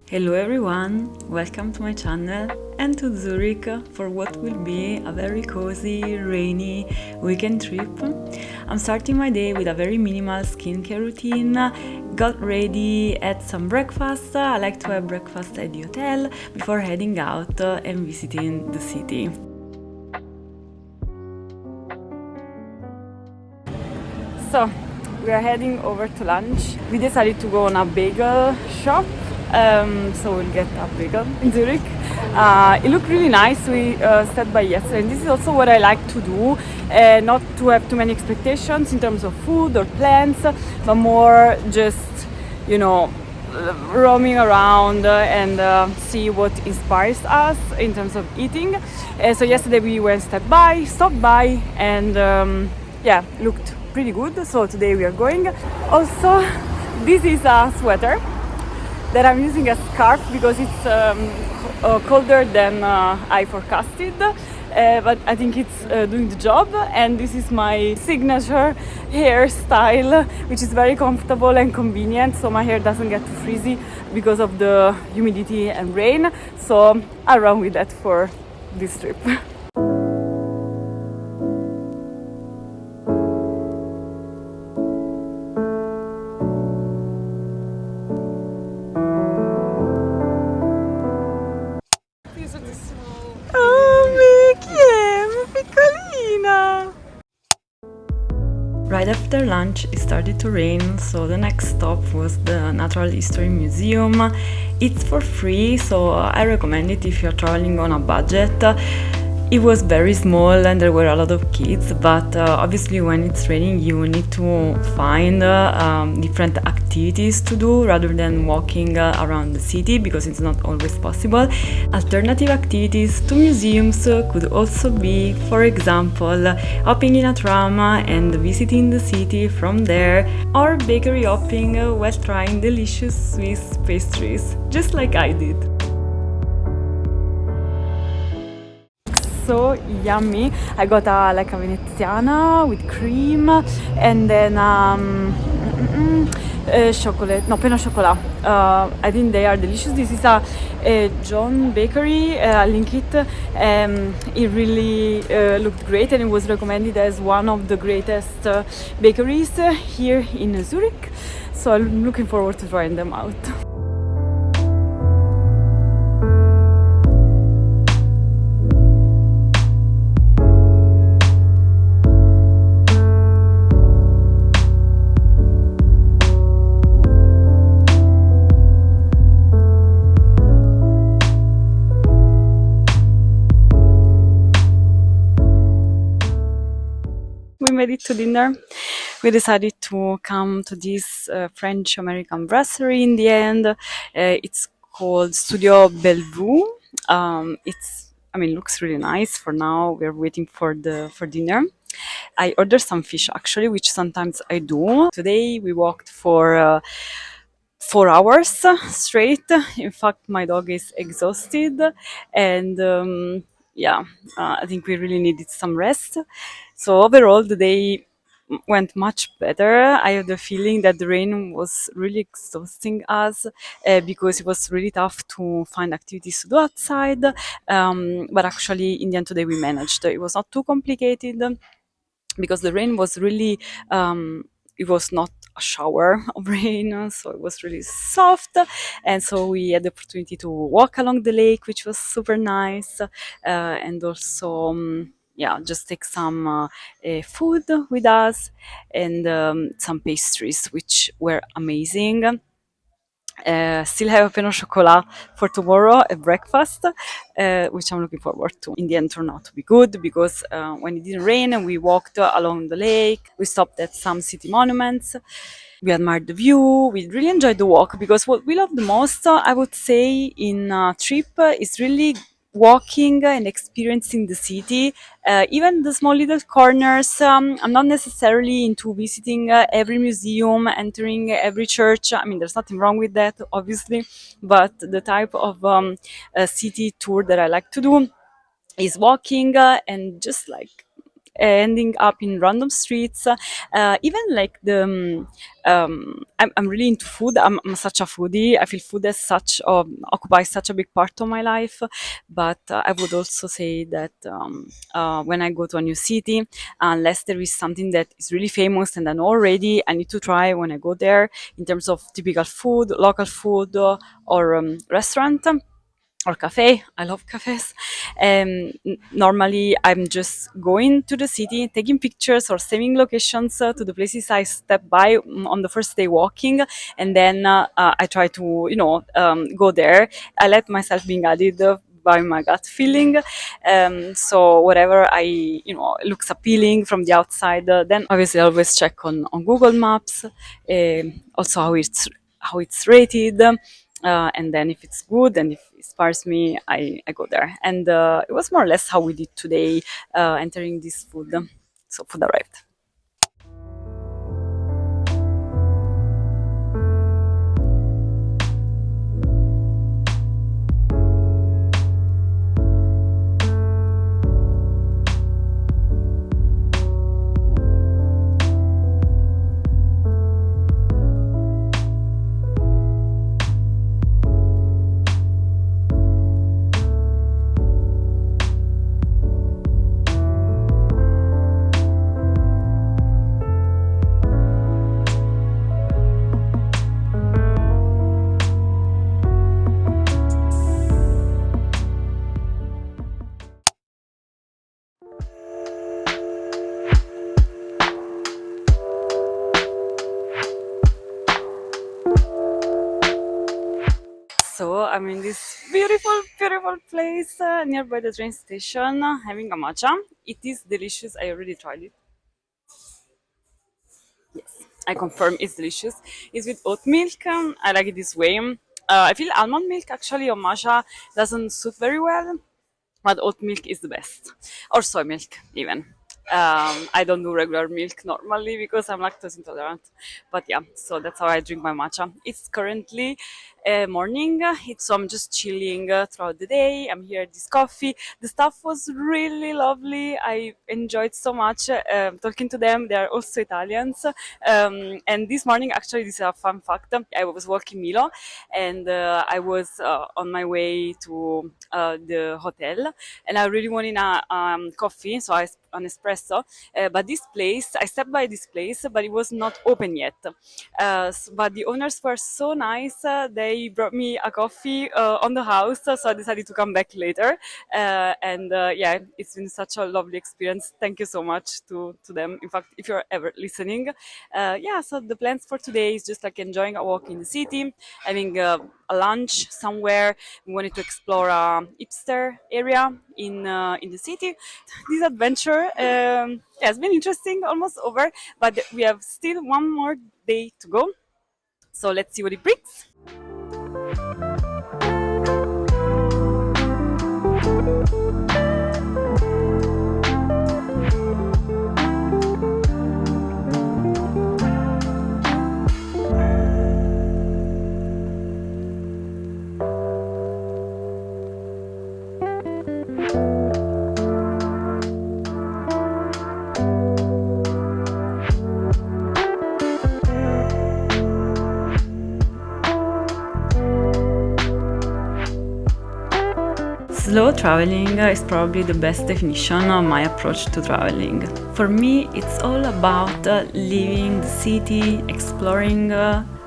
Hello everyone, welcome to my channel and to Zurich for what will be a very cozy, rainy weekend trip. I'm starting my day with a very minimal skincare routine, got ready, had some breakfast. I like to have breakfast at the hotel before heading out and visiting the city. So, we are heading over to lunch. We decided to go on a bagel shop, so we'll get a bagel in Zurich. It looked really nice. We stopped by yesterday, and this is also what I like to do, not to have too many expectations in terms of food or plans, but more just, roaming around and see what inspires us in terms of eating. So yesterday we went stopped by, and looked pretty good. So today we are going. Also, this is a sweater that I'm using as scarf because it's colder than I forecasted. But I think it's doing the job, and this is my signature hairstyle, which is very comfortable and convenient, so my hair doesn't get too frizzy because of the humidity and rain. So I'll run with that for this trip. Oh, Mickey, piccolina! Right after lunch it started to rain, so the next stop was the Natural History Museum. It's for free, so I recommend it if you're traveling on a budget. It was very small and there were a lot of kids, but obviously when it's raining you need to find different activities to do rather than walking around the city, because it's not always possible. Alternative activities to museums could also be, for example, hopping in a tram and visiting the city from there, or bakery hopping while trying delicious Swiss pastries, just like I did. So yummy. I got a veneziana with cream, and then chocolate, no, pain au chocolat. I think they are delicious. This is a John Bakery. I'll link it. It really looked great, and it was recommended as one of the greatest bakeries here in Zurich. So I'm looking forward to trying them out. We made it to dinner. We decided to come to this French-American brasserie in the end. It's called Studio Bellevue. Looks really nice. For now, we're waiting for dinner. I ordered some fish actually, which sometimes I do. Today we walked for 4 hours straight. In fact, my dog is exhausted, and I think we really needed some rest. So overall, the day went much better. I have the feeling that the rain was really exhausting us because it was really tough to find activities to do outside. But actually, in the end today, we managed. It was not too complicated because the rain was really, it was not a shower of rain, so it was really soft. And so we had the opportunity to walk along the lake, which was super nice. And also, just take some food with us, and some pastries, which were amazing. Still have a pain au chocolat for tomorrow at breakfast, which I'm looking forward to. In the end, turned out to be good because when it didn't rain and we walked along the lake, we stopped at some city monuments. We admired the view. We really enjoyed the walk, because what we love the most, I would say, in a trip is really walking and experiencing the city, even the small little corners. I'm not necessarily into visiting every museum, entering every church. I mean, there's nothing wrong with that, obviously, but the type of city tour that I like to do is walking and just like ending up in random streets. Even like I'm really into food. I'm such a foodie. I feel food as such occupies such a big part of my life. But I would also say that when I go to a new city, unless there is something that is really famous and I know already, I need to try when I go there in terms of typical food, local food, or restaurant or cafe. I love cafes. Normally, I'm just going to the city, taking pictures or saving locations to the places I step by on the first day walking, and then I try to, go there. I let myself being guided by my gut feeling. So whatever looks appealing from the outside, then obviously I always check on Google Maps, also how it's rated, and then if it's good and if it inspires me, I go there. And it was more or less how we did today, entering this food. So food arrived. So I'm in this beautiful, beautiful place nearby the train station, having a matcha. It is delicious. I already tried it. I confirm it's delicious. It's with oat milk. I like it this way. I feel almond milk actually on matcha doesn't suit very well, but oat milk is the best, or soy milk even. I don't do regular milk normally because I'm lactose intolerant, but yeah, so that's how I drink my matcha. It's currently morning, so I'm just chilling throughout the day. I'm here at this coffee. The staff was really lovely. I enjoyed so much talking to them. They are also Italians, and this morning, actually, this is a fun fact. I was walking Milo, and I was on my way to the hotel, and I really wanted a coffee, so an espresso. But this place, I stepped by this place, but it was not open yet. But the owners were so nice. They brought me a coffee on the house, so I decided to come back later. And yeah, it's been such a lovely experience. Thank you so much to them. In fact, if you're ever listening, yeah. So the plans for today is just like enjoying a walk in the city, having a lunch somewhere. We wanted to explore a hipster area in the city. This adventure, has been interesting, almost over, but we have still one more day to go. So let's see what it brings. Slow traveling is probably the best definition of my approach to traveling. For me, it's all about leaving the city, exploring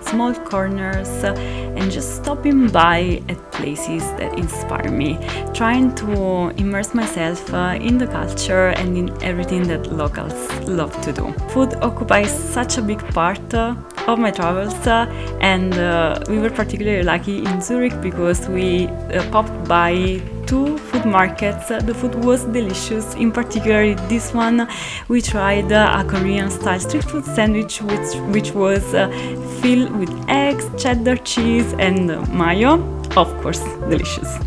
small corners, and just stopping by at places that inspire me, trying to immerse myself in the culture and in everything that locals love to do. Food occupies such a big part of my travels, and we were particularly lucky in Zurich because we popped by two food markets. The food was delicious. In particular, this one we tried a Korean style street food sandwich which was filled with eggs, cheddar cheese and mayo. Of course, delicious.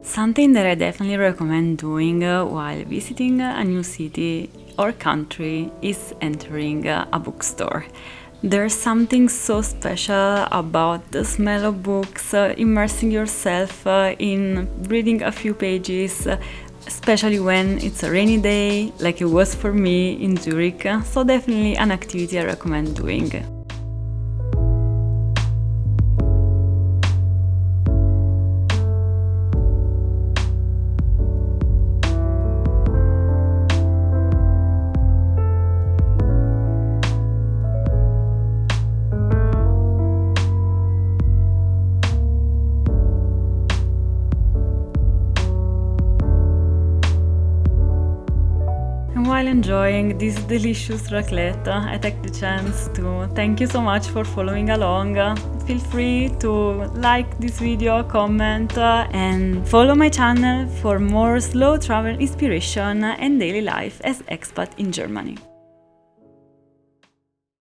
Something that I definitely recommend doing while visiting a new city or country is entering a bookstore. There's something so special about the smell of books, immersing yourself in reading a few pages, especially when it's a rainy day, like it was for me in Zurich. So definitely an activity I recommend doing. And while enjoying this delicious raclette, I take the chance to thank you so much for following along. Feel free to like this video, comment, and follow my channel for more slow travel inspiration and daily life as expat in Germany.